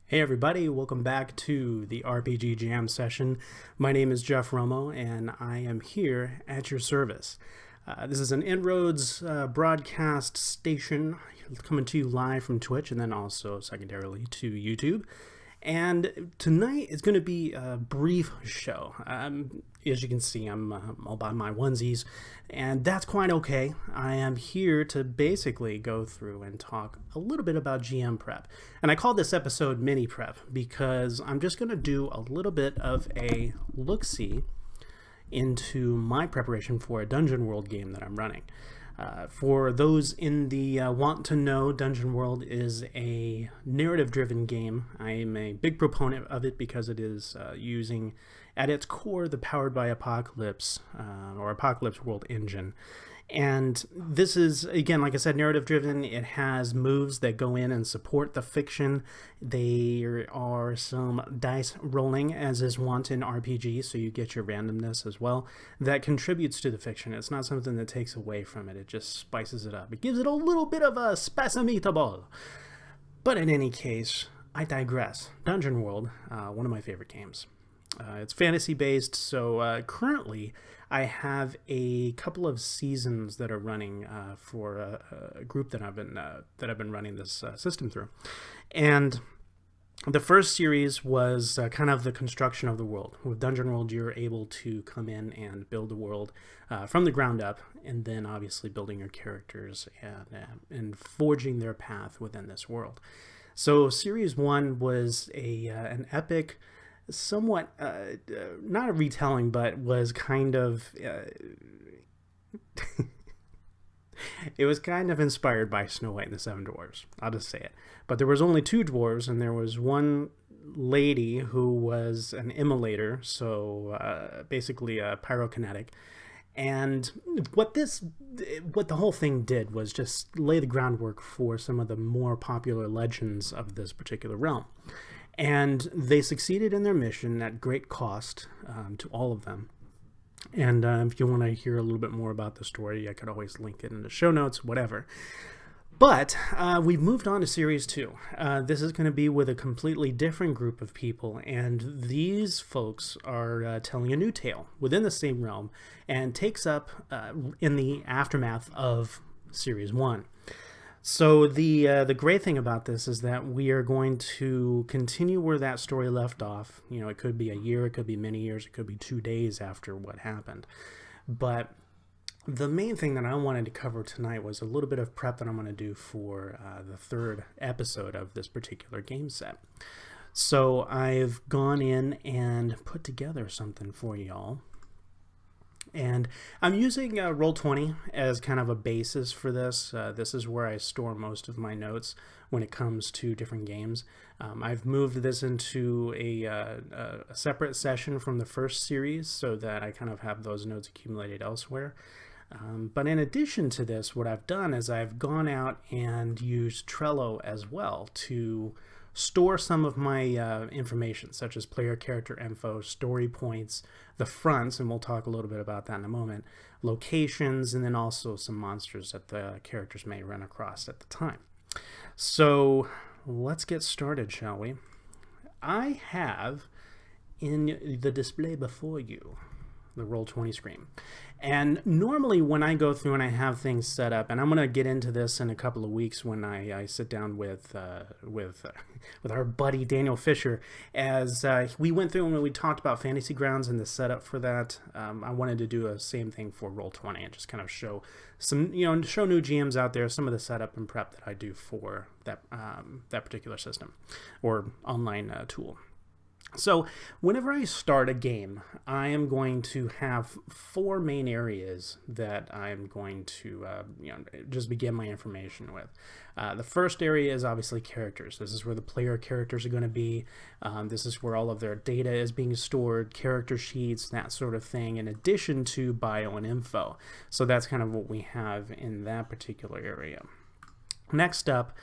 Hey everybody, welcome back to the RPG Jam session. My name is Jeff Romo and I am here at your service. This is an InnRoads broadcast station coming to you live from Twitch and then also secondarily to YouTube. And tonight is going to be a brief show. As you can see, I'm all by my onesies, and that's quite okay. I am here to basically go through and talk a little bit about GM prep. And I called this episode Mini Prep because I'm just going to do a little bit of a look-see into my preparation for a Dungeon World game that I'm running. For those in the want to know, Dungeon World is a narrative-driven game. I am a big proponent of it because it is using, at its core, the Powered by Apocalypse or Apocalypse World engine. And this is, again, like I said, narrative-driven. It has moves that go in and support the fiction. There are some dice rolling, as is wont in RPG, so you get your randomness as well. That contributes to the fiction. It's not something that takes away from it. It just spices it up. It gives it a little bit of a spassamitable. But in any case, I digress. Dungeon World, one of my favorite games. It's fantasy-based, so currently I have a couple of seasons that are running for a group that I've been running this system through. And the first series was kind of the construction of the world. With Dungeon World, you're able to come in and build the world from the ground up, and then obviously building your characters and forging their path within this world. So Series 1 was an epic, somewhat not a retelling, but was kind of it was kind of inspired by Snow White and the Seven Dwarfs. I'll just say it. But there was only two dwarves, and there was one lady who was an immolator, so basically a pyrokinetic. And what the whole thing did was just lay the groundwork for some of the more popular legends of this particular realm. And they succeeded in their mission at great cost to all of them. And if you want to hear a little bit more about the story, I could always link it in the show notes, whatever. But we've moved on to Series 2. This is going to be with a completely different group of people, and these folks are telling a new tale within the same realm and takes up in the aftermath of Series 1. So the great thing about this is that we are going to continue where that story left off. You know, it could be a year, it could be many years, it could be 2 days after what happened. But the main thing that I wanted to cover tonight was a little bit of prep that I'm going to do for the third episode of this particular game set. So I've gone in and put together something for y'all. And I'm using Roll20 as kind of a basis for this. This is where I store most of my notes when it comes to different games. I've moved this into a separate session from the first series so that I kind of have those notes accumulated elsewhere. But in addition to this, what I've done is I've gone out and used Trello as well to store some of my information, such as player character info, story points, the fronts, and we'll talk a little bit about that in a moment, locations, and then also some monsters that the characters may run across at the time. So let's get started, shall we? I have in the display before you the Roll20 screen. And normally when I go through and I have things set up, and I'm going to get into this in a couple of weeks when I sit down with our buddy Daniel Fisher, as we went through and we talked about Fantasy Grounds and the setup for that. I wanted to do the same thing for Roll20 and just kind of show some, show new GMs out there some of the setup and prep that I do for that particular system or online tool. So whenever I start a game, I am going to have four main areas that I'm going to just begin my information with. The first area is obviously characters. This is where the player characters are going to be. This is where all of their data is being stored, character sheets, that sort of thing, in addition to bio and info. So that's kind of what we have in that particular area. Next up,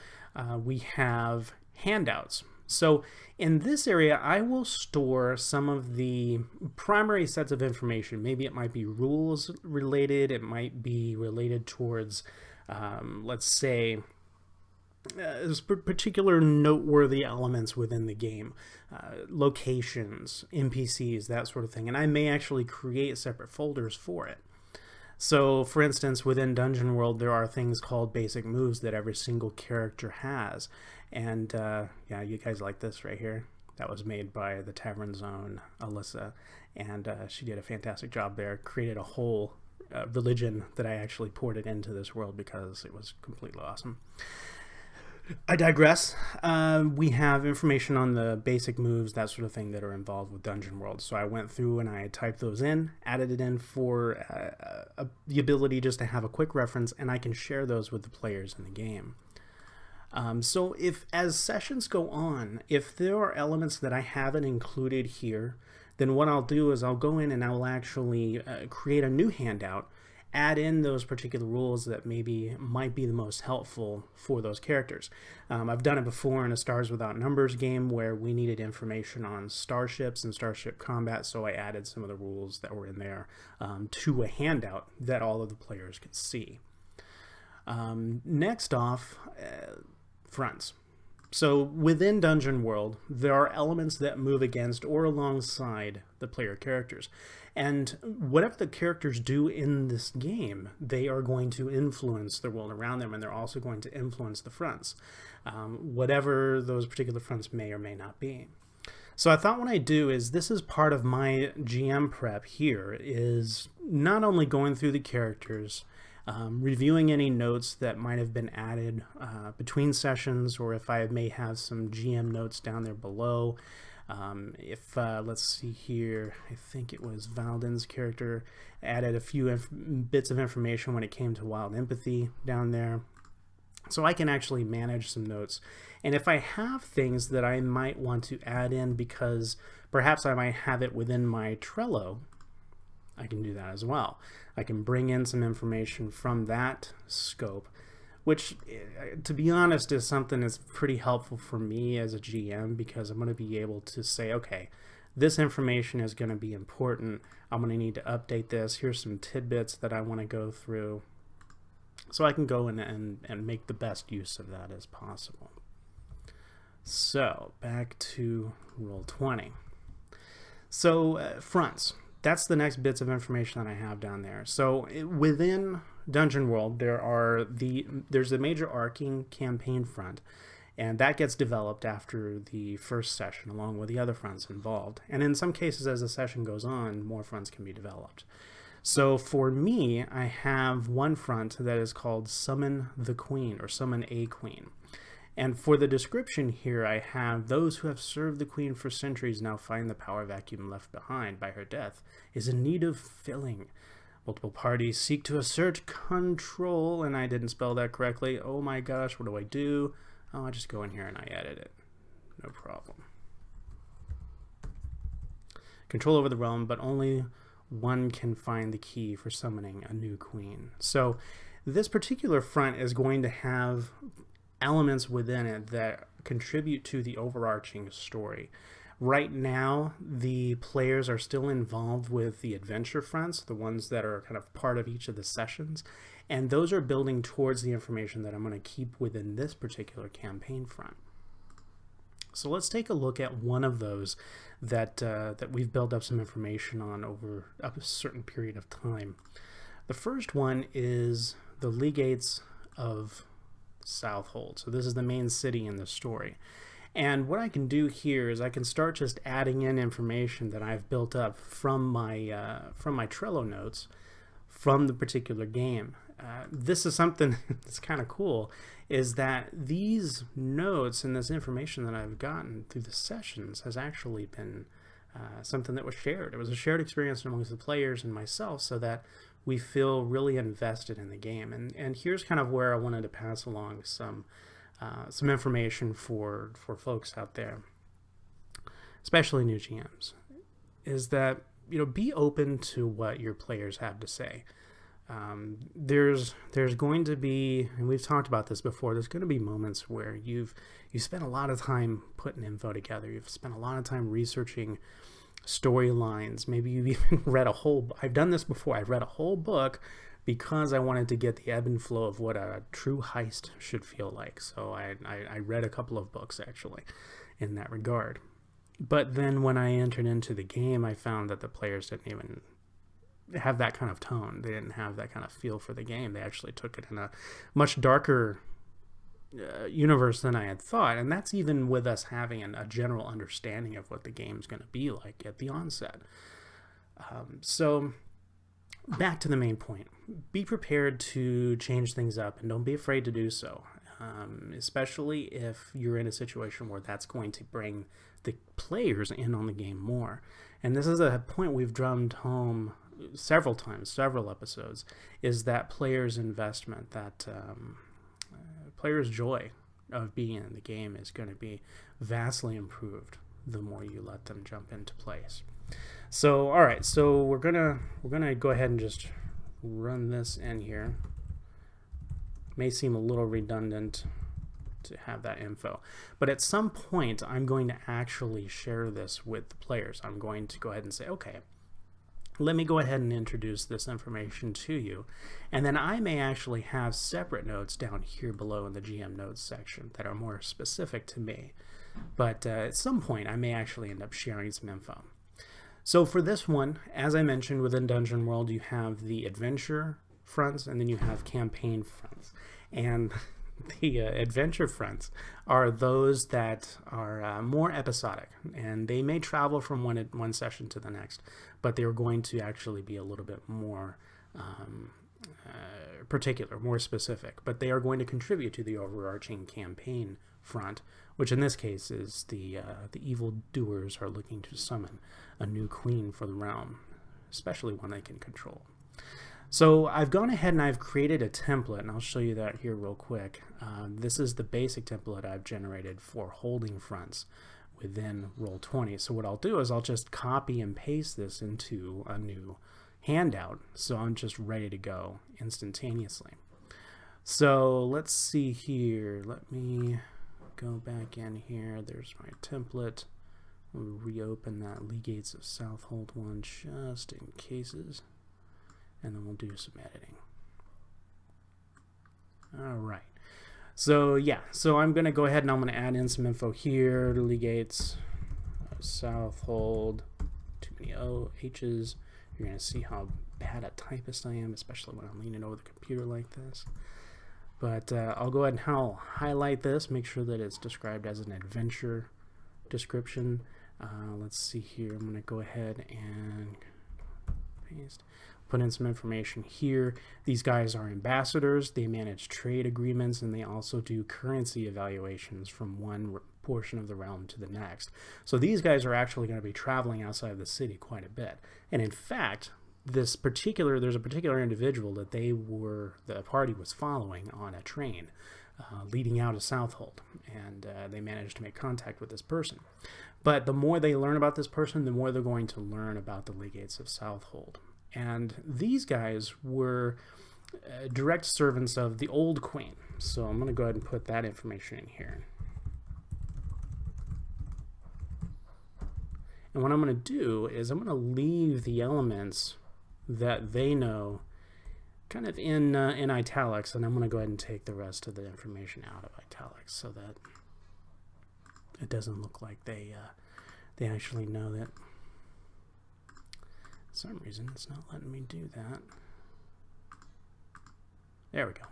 we have handouts. So in this area, I will store some of the primary sets of information. Maybe it might be rules related. It might be related towards, let's say, particular noteworthy elements within the game, locations, NPCs, that sort of thing. And I may actually create separate folders for it. So, for instance, within Dungeon World, there are things called basic moves that every single character has. And, yeah, you guys like this right here. That was made by the Tavern's own Alyssa. And she did a fantastic job there. Created a whole religion that I actually ported into this world because it was completely awesome. I digress. We have information on the basic moves, that sort of thing, that are involved with Dungeon World. So I went through and I typed those in, added it in for the ability just to have a quick reference, and I can share those with the players in the game. So if, as sessions go on, if there are elements that I haven't included here, then what I'll do is I'll go in and I'll actually create a new handout, add in those particular rules that maybe might be the most helpful for those characters. I've done it before in a Stars Without Numbers game where we needed information on starships and starship combat, so I added some of the rules that were in there to a handout that all of the players could see. Next off, fronts. So within Dungeon World, there are elements that move against or alongside the player characters. And whatever the characters do in this game, they are going to influence the world around them, and they're also going to influence the fronts, whatever those particular fronts may or may not be. So I thought what I'd do is, this is part of my GM prep here, is not only going through the characters, reviewing any notes that might have been added between sessions, or if I may have some GM notes down there below. Let's see here, I think it was Valden's character added a few bits of information when it came to wild empathy down there. So I can actually manage some notes. And if I have things that I might want to add in because perhaps I might have it within my Trello, I can do that as well. I can bring in some information from that scope, which, to be honest, is something that's pretty helpful for me as a GM, because I'm going to be able to say, okay, this information is going to be important. I'm going to need to update this. Here's some tidbits that I want to go through. So I can go in and make the best use of that as possible. So back to Roll20. So fronts. That's the next bits of information that I have down there. So within Dungeon World, there's a major arcing campaign front, and that gets developed after the first session along with the other fronts involved. And in some cases, as the session goes on, more fronts can be developed. So for me, I have one front that is called Summon the Queen, or Summon a Queen. And for the description here, I have those who have served the Queen for centuries now find the power vacuum left behind by her death is in need of filling. Multiple parties seek to assert control, and I didn't spell that correctly. Oh my gosh, what do I do? Oh, I just go in here and I edit it. No problem. Control over the realm, but only one can find the key for summoning a new queen. So this particular front is going to have elements within it that contribute to the overarching story. Right now, the players are still involved with the adventure fronts, the ones that are kind of part of each of the sessions, and those are building towards the information that I'm going to keep within this particular campaign front. So let's take a look at one of those that we've built up some information on over a certain period of time. The first one is the Legates of Southold. So this is the main city in the story. And what I can do here is I can start just adding in information that I've built up from my Trello notes from the particular game. This is something that's kind of cool, is that these notes and this information that I've gotten through the sessions has actually been something that was shared. It was a shared experience amongst the players and myself, so that we feel really invested in the game. And here's kind of where I wanted to pass along some information for folks out there, especially new GMs, is that, you know, be open to what your players have to say. There's going to be, and we've talked about this before, there's going to be moments where you spent a lot of time putting info together. You've spent a lot of time researching storylines. Maybe you've even read I've done this before. I've read a whole book because I wanted to get the ebb and flow of what a true heist should feel like. So I read a couple of books, actually, in that regard. But then when I entered into the game, I found that the players didn't even have that kind of tone. They didn't have that kind of feel for the game. They actually took it in a much darker universe than I had thought, and that's even with us having a general understanding of what the game's going to be like at the onset. So back to the main point. Be prepared to change things up, and don't be afraid to do so, especially if you're in a situation where that's going to bring the players in on the game more. And this is a point we've drummed home several times, several episodes, is that players' investment, that players' joy of being in the game is going to be vastly improved the more you let them jump into place. So, all right, so we're gonna go ahead and just run this in here. May seem a little redundant to have that info, but at some point I'm going to actually share this with the players. I'm going to go ahead and say, okay, let me go ahead and introduce this information to you, and then I may actually have separate notes down here below in the GM notes section that are more specific to me. But at some point I may actually end up sharing some info. So for this one, as I mentioned, within Dungeon World you have the adventure fronts and then you have campaign fronts. And the adventure fronts are those that are more episodic, and they may travel from one session to the next, but they're going to actually be a little bit more particular, more specific, but they are going to contribute to the overarching campaign front, which in this case is the evildoers are looking to summon a new queen for the realm, especially one they can control. So I've gone ahead and I've created a template, and I'll show you that here real quick. This is the basic template I've generated for holding fronts within Roll20. So what I'll do is I'll just copy and paste this into a new handout, so I'm just ready to go instantaneously. So let's see here. Let me go back in here. There's my template. We'll reopen that Legates of Southhold one just in cases, and then we'll do some editing. All right. So yeah, so I'm going to go ahead and I'm going to add in some info here. Legates of Southhold, too many H's. You're going to see how bad a typist I am, especially when I'm leaning over the computer like this. But I'll go ahead and I'll highlight this, make sure that it's described as an adventure description. Let's see here. I'm going to go ahead and paste, put in some information here. These guys are ambassadors. They manage trade agreements, and they also do currency evaluations from one portion of the realm to the next. So these guys are actually going to be traveling outside of the city quite a bit. And in fact, there's a particular individual that the party was following on a train leading out of Southhold, and they managed to make contact with this person. But the more they learn about this person, the more they're going to learn about the Legates of Southhold. And these guys were direct servants of the old queen. So I'm going to go ahead and put that information in here. And what I'm going to do is I'm going to leave the elements that they know kind of in italics, and I'm going to go ahead and take the rest of the information out of italics so that it doesn't look like they actually know that. For some reason it's not letting me do that. There we go.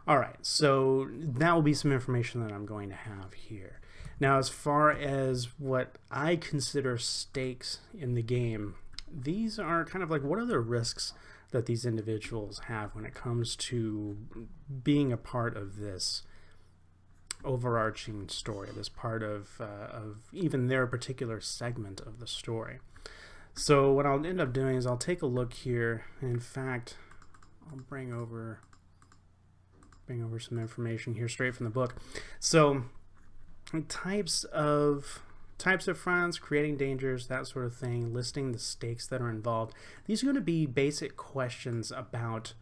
All right, so that will be some information that I'm going to have here. Now, as far as what I consider stakes in the game, these are kind of like, what are the risks that these individuals have when it comes to being a part of this overarching story, this part of even their particular segment of the story. So what I'll end up doing is I'll take a look here. In fact, I'll bring over some information here straight from the book. So types of fronts, creating dangers, that sort of thing, listing the stakes that are involved. These are going to be basic questions about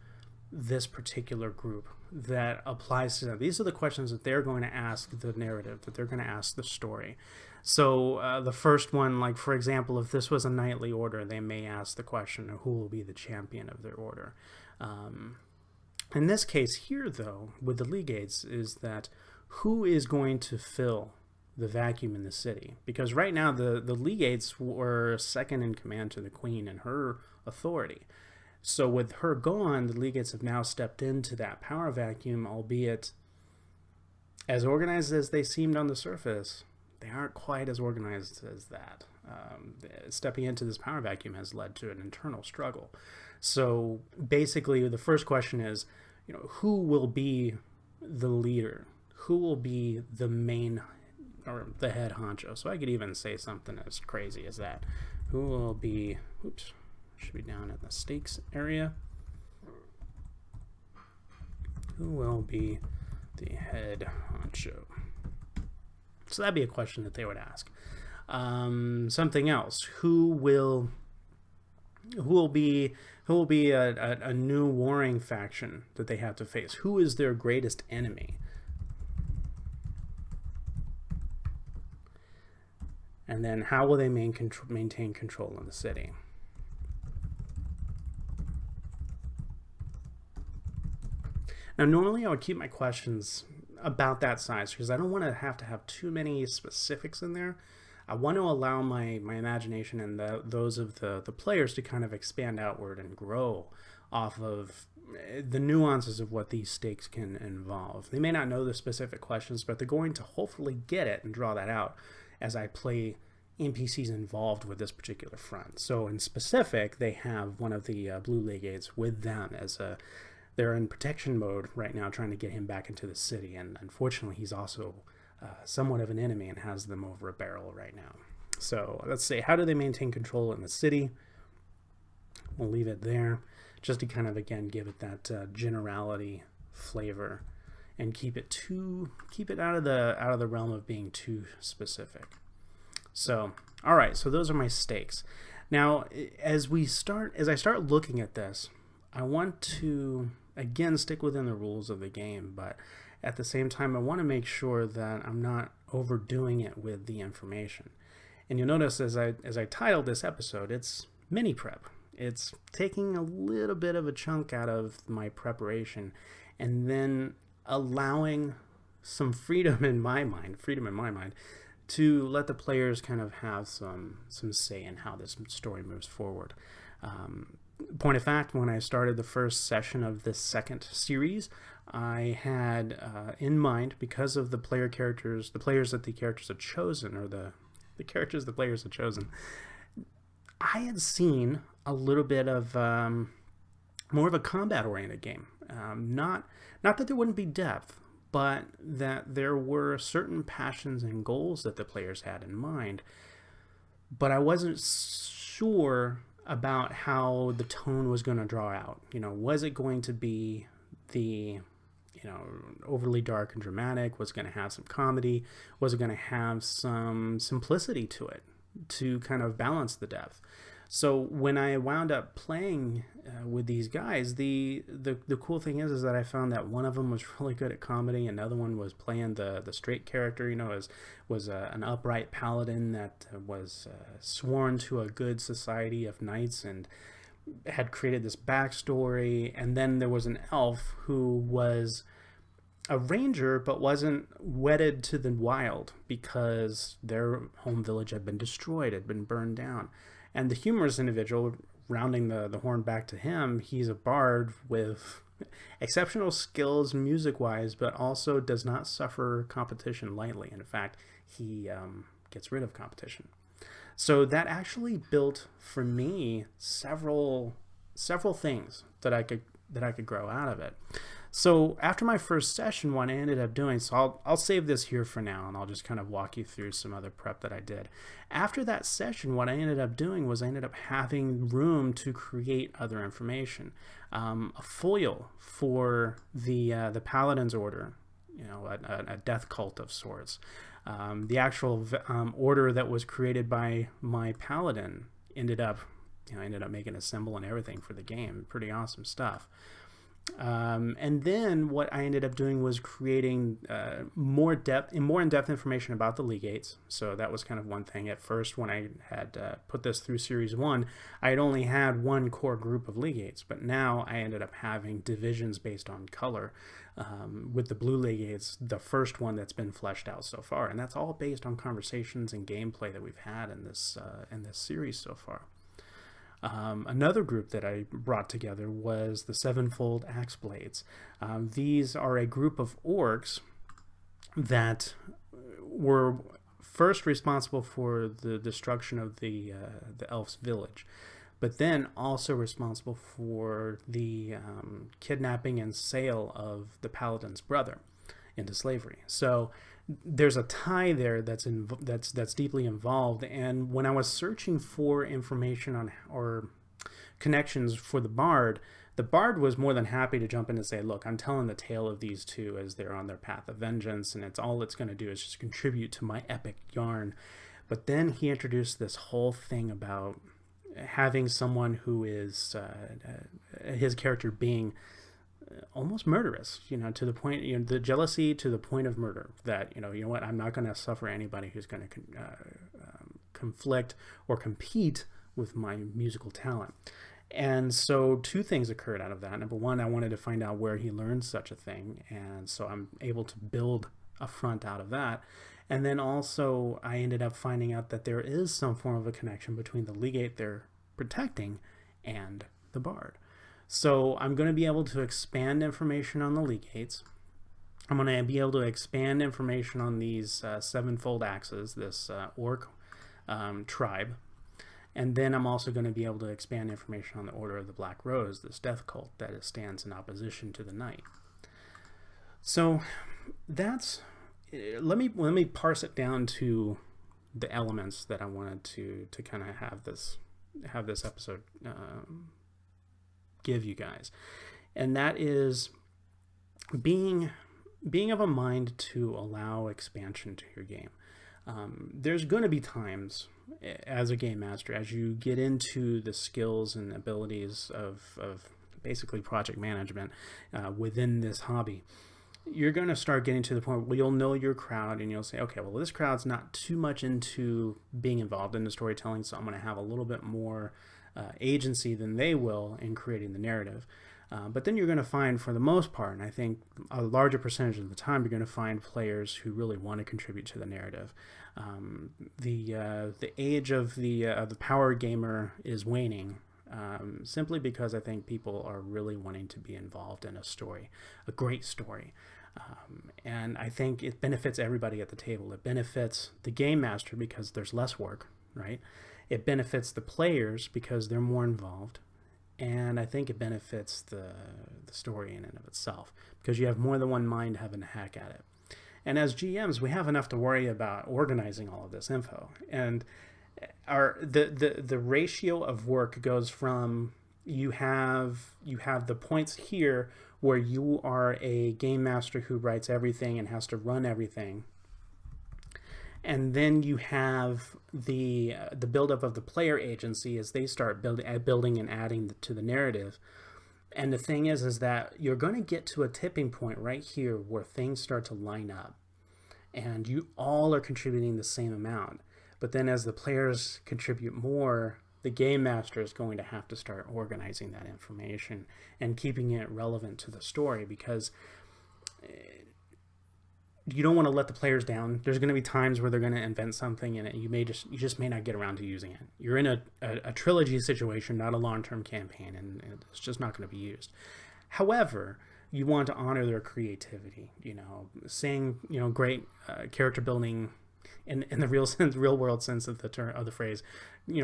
this particular group that applies to them. These are the questions that they're going to ask the narrative, that they're going to ask the story. So the first one, like for example, if this was a knightly order, they may ask the question of who will be the champion of their order. In this case here, though, with the legates, is that who is going to fill the vacuum in the city? Because right now the legates were second in command to the queen and her authority. So with her gone, the legates have now stepped into that power vacuum, albeit as organized as they seemed on the surface, they aren't quite as organized as that. Stepping into this power vacuum has led to an internal struggle. So basically, the first question is, who will be the leader? Who will be the main or the head honcho? So I could even say something as crazy as that. Who will be, oops, should be down in the stakes area. Who will be the head honcho? So that'd be a question that they would ask. Something else. Who will be a new warring faction that they have to face? Who is their greatest enemy? And then how will they maintain control in the city? Now, normally I would keep my questions about that size because I don't want to have too many specifics in there. I want to allow my imagination and those of the players to kind of expand outward and grow off of the nuances of what these stakes can involve. They may not know the specific questions, but they're going to hopefully get it and draw that out as I play NPCs involved with this particular front. So in specific, they have one of the blue legates with them as they're in protection mode right now, trying to get him back into the city, and unfortunately he's also somewhat of an enemy and has them over a barrel right now. So let's say, how do they maintain control in the city? We'll leave it there just to kind of, again, give it that generality flavor and keep it out of the realm of being too specific. So, all right, so those are my stakes. Now, as I start looking at this, I want to, again, stick within the rules of the game, but at the same time, I want to make sure that I'm not overdoing it with the information. And you'll notice as I titled this episode, it's mini prep. It's taking a little bit of a chunk out of my preparation and then allowing some freedom in my mind to let the players kind of have some say in how this story moves forward. Point of fact, when I started the first session of this second series, I had in mind, because of the players that the characters had chosen, or the characters the players had chosen, I had seen a little bit of more of a combat-oriented game. Not that there wouldn't be depth, but that there were certain passions and goals that the players had in mind. But I wasn't sure about how the tone was going to draw out. Was it going to be the overly dark and dramatic? Was it going to have some comedy? Was it going to have some simplicity to it to kind of balance the depth? So when I wound up playing with these guys, the cool thing is that I found that one of them was really good at comedy. Another one was playing the straight character, was an upright paladin that was sworn to a good society of knights and had created this backstory. And then there was an elf who was a ranger but wasn't wedded to the wild because their home village had been destroyed, had been burned down. And the humorous individual, rounding the horn back to him, he's a bard with exceptional skills music-wise, but also does not suffer competition lightly. In fact, he gets rid of competition. So that actually built for me several things that I could grow out of it. So after my first session, what I ended up doing, so I'll save this here for now, and I'll just kind of walk you through some other prep that I did. After that session, what I ended up doing was I ended up having room to create other information. A foil for the Paladin's Order, a death cult of sorts. The actual order that was created by my Paladin ended up making a symbol and everything for the game. Pretty awesome stuff. And then what I ended up doing was creating more in-depth information about the legates. So that was kind of one thing. At first, when I had put this through Series 1, I had only had one core group of legates, but now I ended up having divisions based on color. With the blue legates, the first one that's been fleshed out so far, and that's all based on conversations and gameplay that we've had in this series so far. Another group that I brought together was the Sevenfold Axe Blades. These are a group of orcs that were first responsible for the destruction of the elf's village, but then also responsible for the kidnapping and sale of the paladin's brother into slavery. So there's a tie there that's deeply involved. And when I was searching for information on or connections for the bard was more than happy to jump in and say, look, I'm telling the tale of these two as they're on their path of vengeance, and it's going to do is just contribute to my epic yarn. But then he introduced this whole thing about having someone who is his character being almost murderous, to the point, the jealousy to the point of murder, that, you know what, I'm not going to suffer anybody who's going to conflict or compete with my musical talent. And so two things occurred out of that. Number one, I wanted to find out where he learned such a thing, and so I'm able to build a front out of that. And then also I ended up finding out that there is some form of a connection between the legate they're protecting and the bard. So I'm going to be able to expand information on the legates. I'm going to be able to expand information on these sevenfold axes, this orc tribe. And then I'm also going to be able to expand information on the Order of the Black Rose, this death cult that stands in opposition to the Knight. So that's... Let me parse it down to the elements that I wanted to kind of have this episode give you guys, and that is being of a mind to allow expansion to your game. There's going to be times as a game master, as you get into the skills and abilities of basically project management within this hobby, you're going to start getting to the point where you'll know your crowd and you'll say, okay, well, this crowd's not too much into being involved in the storytelling, so I'm going to have a little bit more agency than they will in creating the narrative. But then you're going to find, for the most part, and I think a larger percentage of the time, you're going to find players who really want to contribute to the narrative. The age of the power gamer is waning, simply because I think people are really wanting to be involved in a story, a great story. And I think it benefits everybody at the table. It benefits the game master because there's less work, right? It benefits the players because they're more involved. And I think it benefits the story in and of itself because you have more than one mind having a hack at it. And as GMs, we have enough to worry about organizing all of this info. And the ratio of work goes from you have the points here where you are a game master who writes everything and has to run everything, and then you have the buildup of the player agency as they start building and adding to the narrative. And the thing is that you're going to get to a tipping point right here where things start to line up, and you all are contributing the same amount. But then as the players contribute more, the game master is going to have to start organizing that information and keeping it relevant to the story, because you don't want to let the players down. There's going to be times where they're going to invent something and you just may not get around to using it. You're in a trilogy situation, not a long-term campaign, and it's just not going to be used. However, you want to honor their creativity, saying, great character building in the real world sense of the phrase,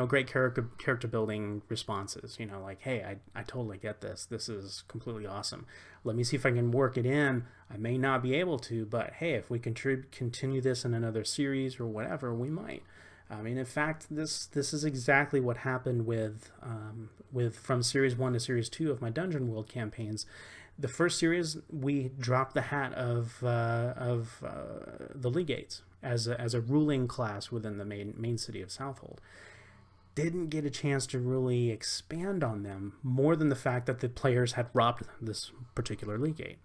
great character building responses, like, hey, I totally get this. This is completely awesome. Let me see if I can work it in. I may not be able to, but hey, if we continue this in another series or whatever, we might. I mean, in fact, this is exactly what happened with from Series 1 to Series 2 of my Dungeon World campaigns. The first series, we dropped the hat of the Legates as a ruling class within the main city of Southold. didn't get a chance to really expand on them more than the fact that the players had robbed this particular legate.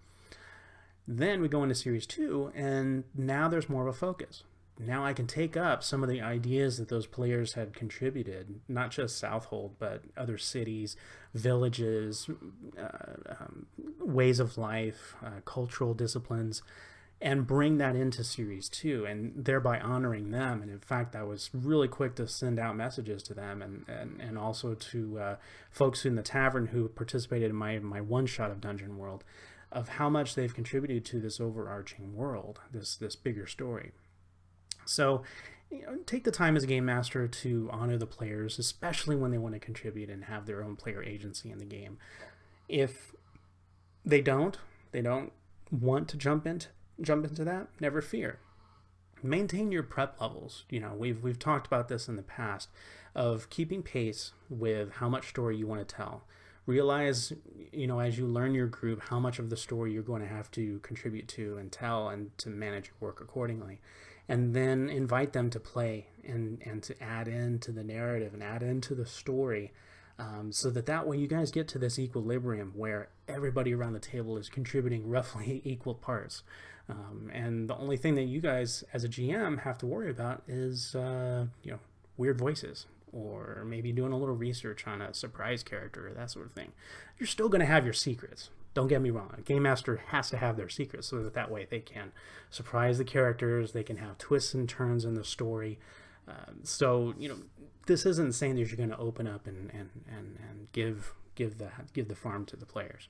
Then we go into Series 2, and now there's more of a focus. Now I can take up some of the ideas that those players had contributed, not just Southold, but other cities, villages, ways of life, cultural disciplines, and bring that into Series 2, and thereby honoring them. And in fact, I was really quick to send out messages to them and also to folks in the Tavern who participated in my one-shot of Dungeon World, of how much they've contributed to this overarching world, this bigger story. So, take the time as a game master to honor the players, especially when they want to contribute and have their own player agency in the game. If they don't want to jump into that, never fear. Maintain your prep levels. We've talked about this in the past, of keeping pace with how much story you want to tell. Realize, as you learn your group, how much of the story you're going to have to contribute to and tell, and to manage your work accordingly. And then invite them to play and to add into the narrative and add into the story, so that way you guys get to this equilibrium where everybody around the table is contributing roughly equal parts. And the only thing that you guys as a GM have to worry about is weird voices, or maybe doing a little research on a surprise character or that sort of thing. You're still going to have your secrets. Don't get me wrong. A game master has to have their secrets so that way they can surprise the characters. They can have twists and turns in the story. So this isn't saying that you're going to open up and give the farm to the players.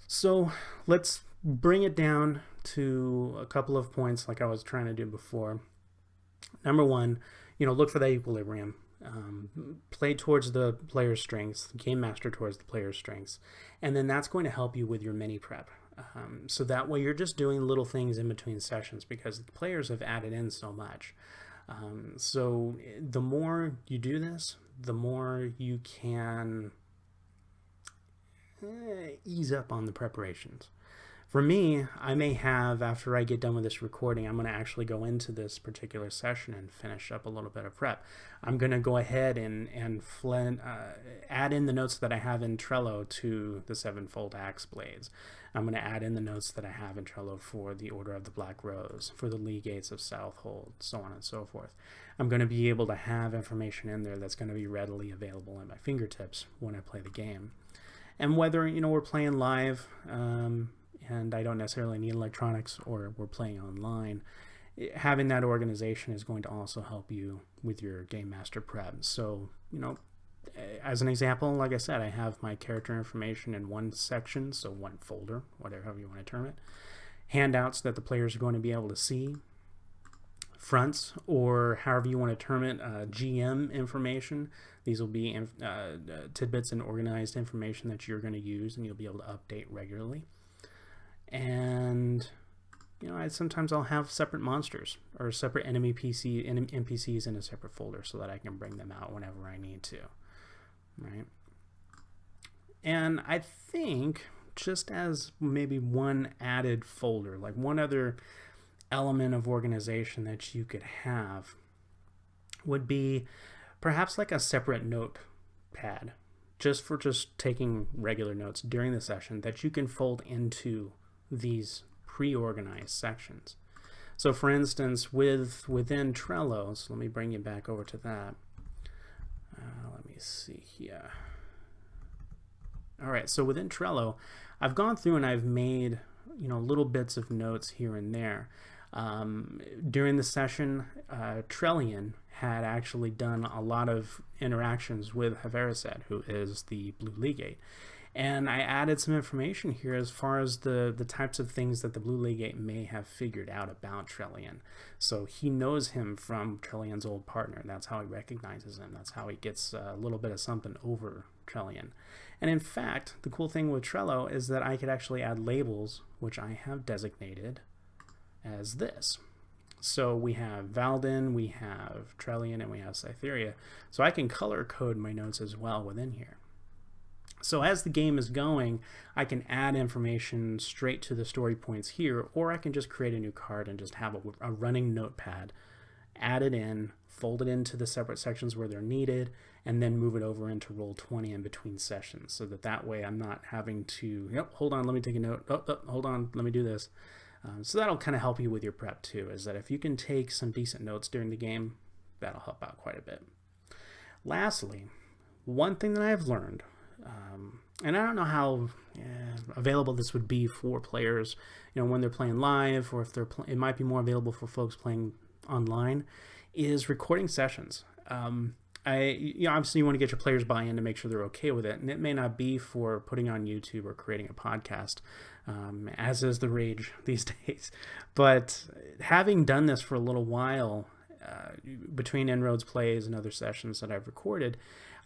So let's bring it down to a couple of points like I was trying to do before. Number one, look for that equilibrium. Play towards the player's strengths, game master towards the player's strengths, and then that's going to help you with your mini prep. So that way you're just doing little things in between sessions, because the players have added in so much. So the more you do this, the more you can ease up on the preparations. For me, I may have, after I get done with this recording, I'm going to actually go into this particular session and finish up a little bit of prep. I'm going to go ahead and add in the notes that I have in Trello to the Sevenfold Axe Blades. I'm going to add in the notes that I have in Trello for the Order of the Black Rose, for the Legates of Southold, so on and so forth. I'm going to be able to have information in there that's going to be readily available at my fingertips when I play the game. And whether, we're playing live, and I don't necessarily need electronics, or we're playing online, having that organization is going to also help you with your game master prep. So, as an example, like I said, I have my character information in one section, so one folder, whatever you want to term it. Handouts that the players are going to be able to see. Fronts, or however you want to term it, GM information. These will be tidbits and organized information that you're going to use and you'll be able to update regularly. And sometimes I'll have separate monsters or separate NPCs in a separate folder so that I can bring them out whenever I need to, right? And I think, just as maybe one added folder, like one other element of organization that you could have, would be perhaps like a separate notepad, just taking regular notes during the session, that you can fold into these pre-organized sections. So for instance, within Trello, so let me bring you back over to that. Let me see here. All right, so within Trello, I've gone through and I've made little bits of notes here and there. During the session, Trellian had actually done a lot of interactions with Havariset, who is the Blue Legate. And I added some information here as far as the types of things that the Blue Legate may have figured out about Trellian. So he knows him from Trellian's old partner. That's how he recognizes him. That's how he gets a little bit of something over Trellian. And in fact, the cool thing with Trello is that I could actually add labels, which I have designated as this. So we have Valdin, we have Trellian, and we have Cytheria. So I can color code my notes as well within here. So as the game is going, I can add information straight to the story points here, or I can just create a new card and just have a running notepad add it in, fold it into the separate sections where they're needed, and then move it over into Roll20 in between sessions, so that way I'm not having to, hold on, let me take a note. Hold on, let me do this. So that'll kind of help you with your prep too, is that if you can take some decent notes during the game, that'll help out quite a bit. Lastly, one thing that I've learned, and I don't know how available this would be for players, when they're playing live, or if it might be more available for folks playing online, is recording sessions. Obviously you want to get your players buy-in to make sure they're okay with it, and it may not be for putting on YouTube or creating a podcast, as is the rage these days. But having done this for a little while, between InnRoads plays and other sessions that I've recorded,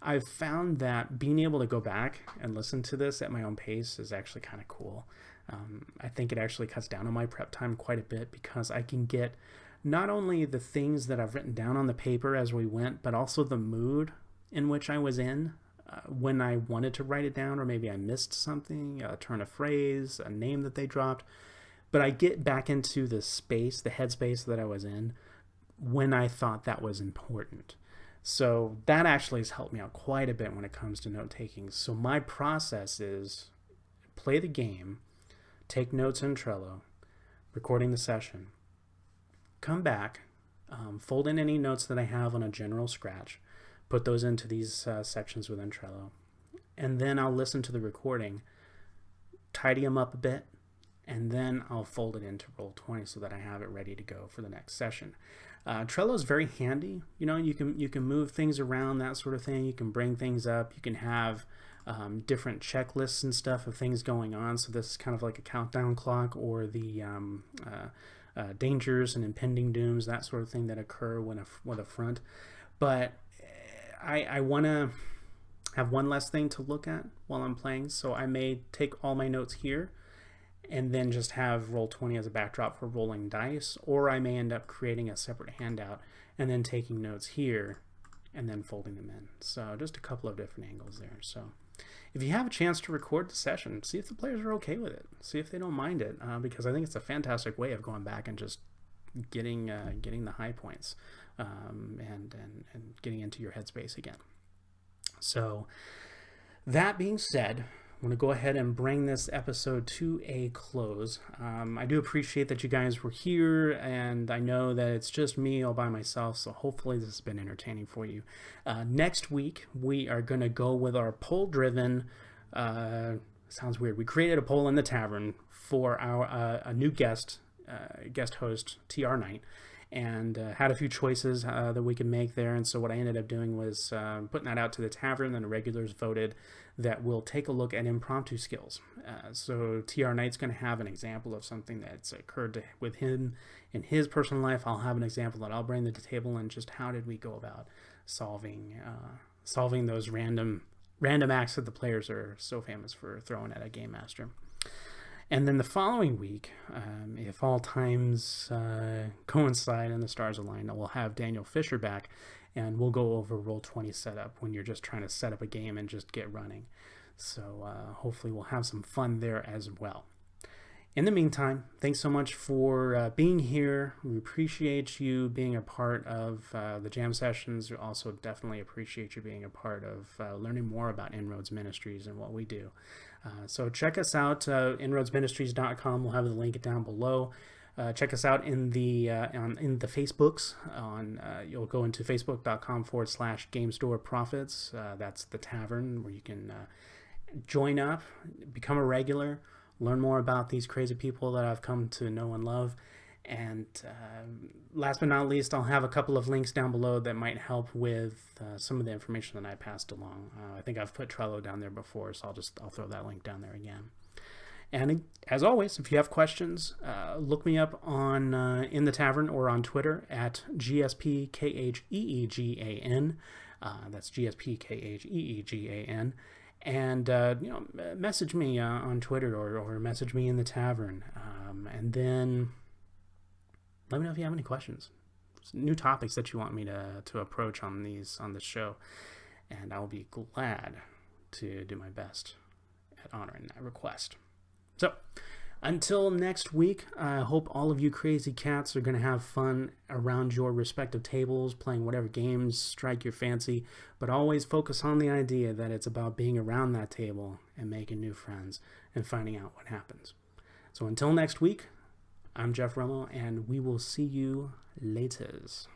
I've found that being able to go back and listen to this at my own pace is actually kind of cool. I think it actually cuts down on my prep time quite a bit, because I can get not only the things that I've written down on the paper as we went, but also the mood in which I was in when I wanted to write it down, or maybe I missed something, a turn of phrase, a name that they dropped. But I get back into the space, the headspace that I was in when I thought that was important. So that actually has helped me out quite a bit when it comes to note taking. So my process is play the game, take notes in Trello, recording the session, come back, fold in any notes that I have on a general scratch, put those into these sections within Trello, and then I'll listen to the recording, tidy them up a bit, and then I'll fold it into Roll20 so that I have it ready to go for the next session. Trello is very handy. You can move things around, that sort of thing. You can bring things up. You can have different checklists and stuff of things going on. So this is kind of like a countdown clock, or the dangers and impending dooms, that sort of thing that occur with a front. But I want to have one less thing to look at while I'm playing, so I may take all my notes here and then just have Roll20 as a backdrop for rolling dice, or I may end up creating a separate handout and then taking notes here and then folding them in. So just a couple of different angles there. So if you have a chance to record the session, see if the players are okay with it. See if they don't mind it, because I think it's a fantastic way of going back and just getting the high points, and getting into your headspace again. So that being said, I'm going to go ahead and bring this episode to a close. I do appreciate that you guys were here, and I know that it's just me all by myself, so hopefully this has been entertaining for you. Next week, we are going to go with our poll-driven, sounds weird, we created a poll in the Tavern for our a new guest host, TR Knight, and had a few choices that we could make there. And so what I ended up doing was putting that out to the Tavern, and the regulars voted that we'll take a look at impromptu skills. So TR Knight's going to have an example of something that's occurred with him in his personal life. I'll have an example that I'll bring to the table, and just how did we go about solving those random acts that the players are so famous for throwing at a game master. And then the following week, if all times coincide and the stars align, we'll have Daniel Fisher back, and we'll go over Roll20 setup when you're just trying to set up a game and just get running. So hopefully we'll have some fun there as well. In the meantime, thanks so much for being here. We appreciate you being a part of the jam sessions. We also definitely appreciate you being a part of learning more about InnRoads Ministries and what we do. So check us out, InnRoadsMinistries.com. We'll have the link down below. Check us out in the Facebooks. You'll go into Facebook.com/Game Store Profits. That's the Tavern, where you can join up, become a regular, learn more about these crazy people that I've come to know and love. And last but not least, I'll have a couple of links down below that might help with some of the information that I passed along. I think I've put Trello down there before, so I'll throw that link down there again. And as always, if you have questions, look me up on in the Tavern or on Twitter at GSPKHEEGAN. That's GSPKHEEGAN. And message me on Twitter or message me in the Tavern, and then let me know if you have any questions, new topics that you want me to approach on this show, and I'll be glad to do my best at honoring that request. So Until next week, I hope all of you crazy cats are going to have fun around your respective tables, playing whatever games strike your fancy, but always focus on the idea that it's about being around that table and making new friends and finding out what happens. So until next week, I'm Jeff Romo, and we will see you laters.